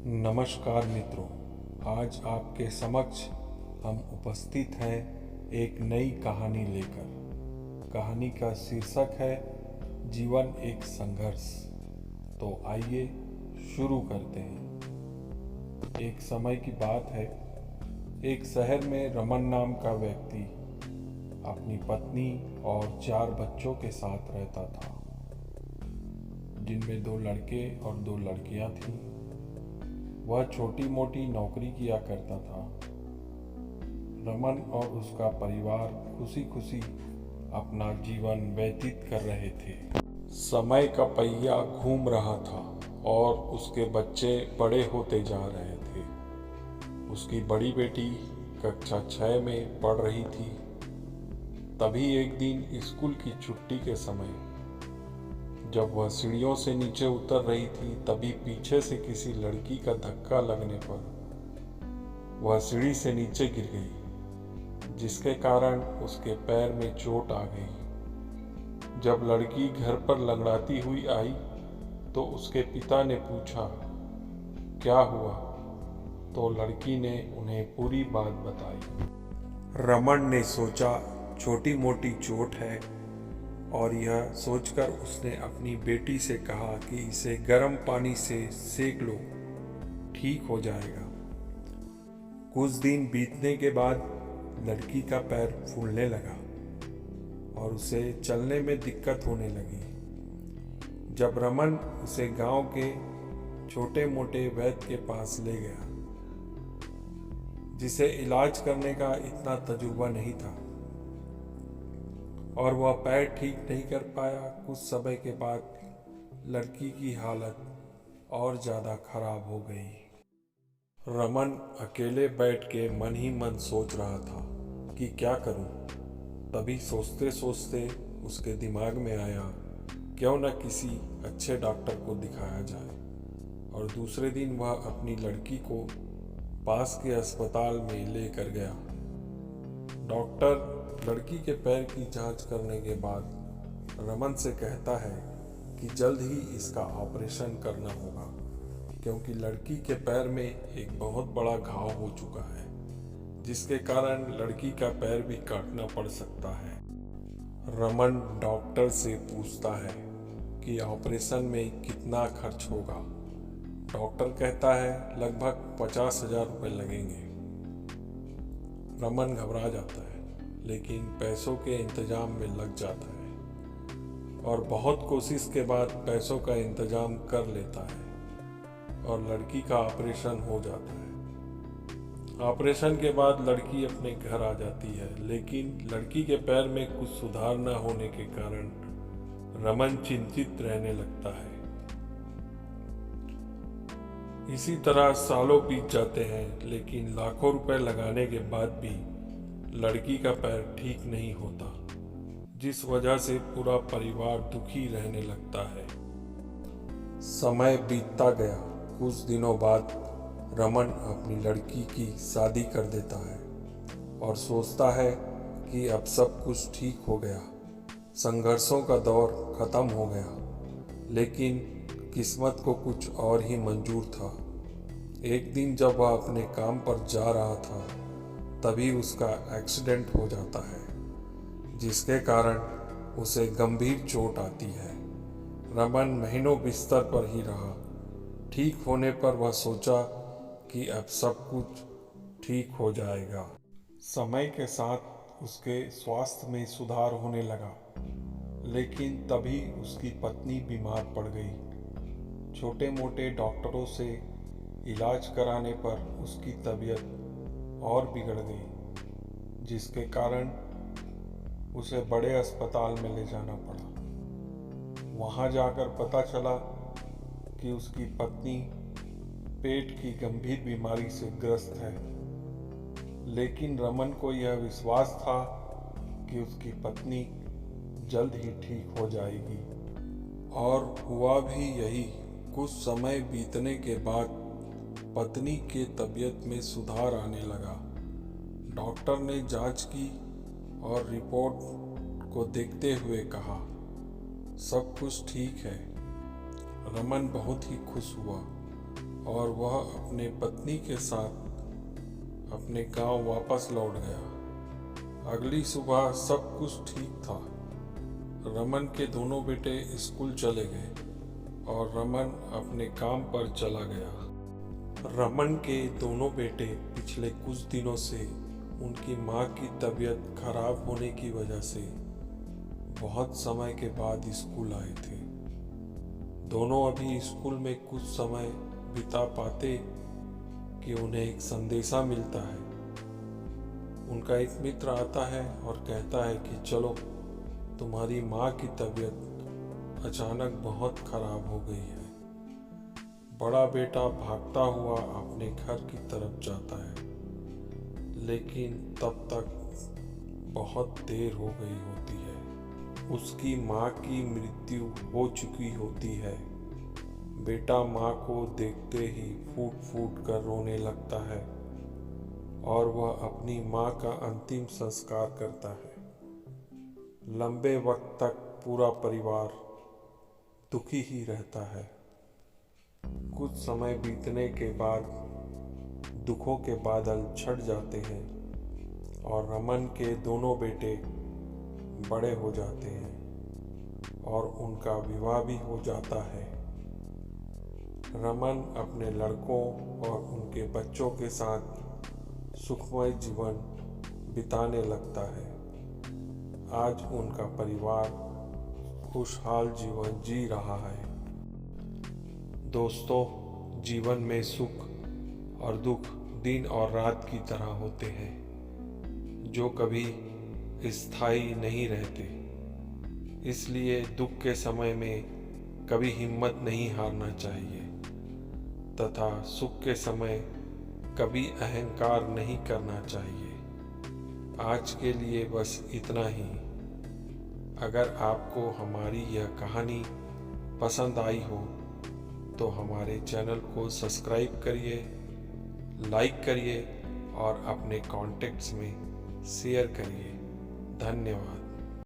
नमस्कार मित्रों, आज आपके समक्ष हम उपस्थित हैं एक नई कहानी लेकर। कहानी का शीर्षक है जीवन एक संघर्ष। तो आइए शुरू करते हैं। एक समय की बात है, एक शहर में रमन नाम का व्यक्ति अपनी पत्नी और 4 बच्चों के साथ रहता था, जिनमें 2 लड़के और 2 लड़कियां थीं। वह छोटी मोटी नौकरी किया करता था। रमन और उसका परिवार खुशी खुशी अपना जीवन व्यतीत कर रहे थे। समय का पहिया घूम रहा था और उसके बच्चे बड़े होते जा रहे थे। उसकी बड़ी बेटी कक्षा 6 में पढ़ रही थी। तभी एक दिन स्कूल की छुट्टी के समय जब वह सीढ़ियों से नीचे उतर रही थी, तभी पीछे से किसी लड़की का धक्का लगने पर वह सीढ़ी से नीचे गिर गई, जिसके कारण उसके पैर में चोट आ गई। जब लड़की घर पर लंगड़ाती हुई आई तो उसके पिता ने पूछा, क्या हुआ? तो लड़की ने उन्हें पूरी बात बताई। रमन ने सोचा छोटी मोटी चोट है, और यह सोचकर उसने अपनी बेटी से कहा कि इसे गर्म पानी से सेक लो, ठीक हो जाएगा। कुछ दिन बीतने के बाद लड़की का पैर फूलने लगा और उसे चलने में दिक्कत होने लगी। जब रमन उसे गांव के छोटे मोटे वैद्य के पास ले गया, जिसे इलाज करने का इतना तजुर्बा नहीं था, और वह पैर ठीक नहीं कर पाया। कुछ समय के बाद लड़की की हालत और ज़्यादा खराब हो गई। रमन अकेले बैठ के मन ही मन सोच रहा था कि क्या करूं। तभी सोचते सोचते उसके दिमाग में आया, क्यों न किसी अच्छे डॉक्टर को दिखाया जाए। और दूसरे दिन वह अपनी लड़की को पास के अस्पताल में लेकर गया। डॉक्टर लड़की के पैर की जांच करने के बाद रमन से कहता है कि जल्द ही इसका ऑपरेशन करना होगा, क्योंकि लड़की के पैर में एक बहुत बड़ा घाव हो चुका है, जिसके कारण लड़की का पैर भी काटना पड़ सकता है। रमन डॉक्टर से पूछता है कि ऑपरेशन में कितना खर्च होगा। डॉक्टर कहता है लगभग 50,000 रुपये लगेंगे। रमन घबरा जाता है, लेकिन पैसों के इंतजाम में लग जाता है और बहुत कोशिश के बाद पैसों का इंतजाम कर लेता है और लड़की का ऑपरेशन हो जाता है। ऑपरेशन के बाद लड़की अपने घर आ जाती है, लेकिन लड़की के पैर में कुछ सुधार न होने के कारण रमन चिंतित रहने लगता है। इसी तरह सालों बीत जाते हैं, लेकिन लाखों रुपए लगाने के बाद भी लड़की का पैर ठीक नहीं होता, जिस वजह से पूरा परिवार दुखी रहने लगता है। समय बीतता गया। कुछ दिनों बाद रमन अपनी लड़की की शादी कर देता है और सोचता है कि अब सब कुछ ठीक हो गया, संघर्षों का दौर खत्म हो गया। लेकिन किस्मत को कुछ और ही मंजूर था। एक दिन जब वह अपने काम पर जा रहा था, तभी उसका एक्सीडेंट हो जाता है, जिसके कारण उसे गंभीर चोट आती है। रमन महीनों बिस्तर पर ही रहा। ठीक होने पर वह सोचा कि अब सब कुछ ठीक हो जाएगा। समय के साथ उसके स्वास्थ्य में सुधार होने लगा, लेकिन तभी उसकी पत्नी बीमार पड़ गई। छोटे मोटे डॉक्टरों से इलाज कराने पर उसकी तबीयत और बिगड़ गई, जिसके कारण उसे बड़े अस्पताल में ले जाना पड़ा। वहां जाकर पता चला कि उसकी पत्नी पेट की गंभीर बीमारी से ग्रस्त है, लेकिन रमन को यह विश्वास था कि उसकी पत्नी जल्द ही ठीक हो जाएगी। और हुआ भी यही। कुछ समय बीतने के बाद पत्नी के तबीयत में सुधार आने लगा। डॉक्टर ने जांच की और रिपोर्ट को देखते हुए कहा, सब कुछ ठीक है। रमन बहुत ही खुश हुआ और वह अपने पत्नी के साथ अपने गांव वापस लौट गया। अगली सुबह सब कुछ ठीक था। रमन के दोनों बेटे स्कूल चले गए और रमन अपने काम पर चला गया। रमन के दोनों बेटे पिछले कुछ दिनों से उनकी माँ की तबीयत खराब होने की वजह से बहुत समय के बाद स्कूल आए थे। दोनों अभी स्कूल में कुछ समय बिता पाते कि उन्हें एक संदेशा मिलता है। उनका एक मित्र आता है और कहता है कि चलो, तुम्हारी माँ की तबीयत अचानक बहुत खराब हो गई है। बड़ा बेटा भागता हुआ अपने घर की तरफ जाता है, लेकिन तब तक बहुत देर हो गई होती है। उसकी माँ की मृत्यु हो चुकी होती है। बेटा माँ को देखते ही फूट फूट कर रोने लगता है और वह अपनी माँ का अंतिम संस्कार करता है। लंबे वक्त तक पूरा परिवार दुखी ही रहता है। कुछ समय बीतने के बाद दुखों के बादल छट जाते हैं और रमन के दोनों बेटे बड़े हो जाते हैं और उनका विवाह भी हो जाता है। रमन अपने लड़कों और उनके बच्चों के साथ सुखमय जीवन बिताने लगता है। आज उनका परिवार खुशहाल जीवन जी रहा है। दोस्तों, जीवन में सुख और दुख दिन और रात की तरह होते हैं, जो कभी स्थायी नहीं रहते। इसलिए दुख के समय में कभी हिम्मत नहीं हारना चाहिए तथा सुख के समय कभी अहंकार नहीं करना चाहिए। आज के लिए बस इतना ही। अगर आपको हमारी यह कहानी पसंद आई हो तो हमारे चैनल को सब्सक्राइब करिए, लाइक करिए और अपने कॉन्टेक्ट्स में शेयर करिए। धन्यवाद।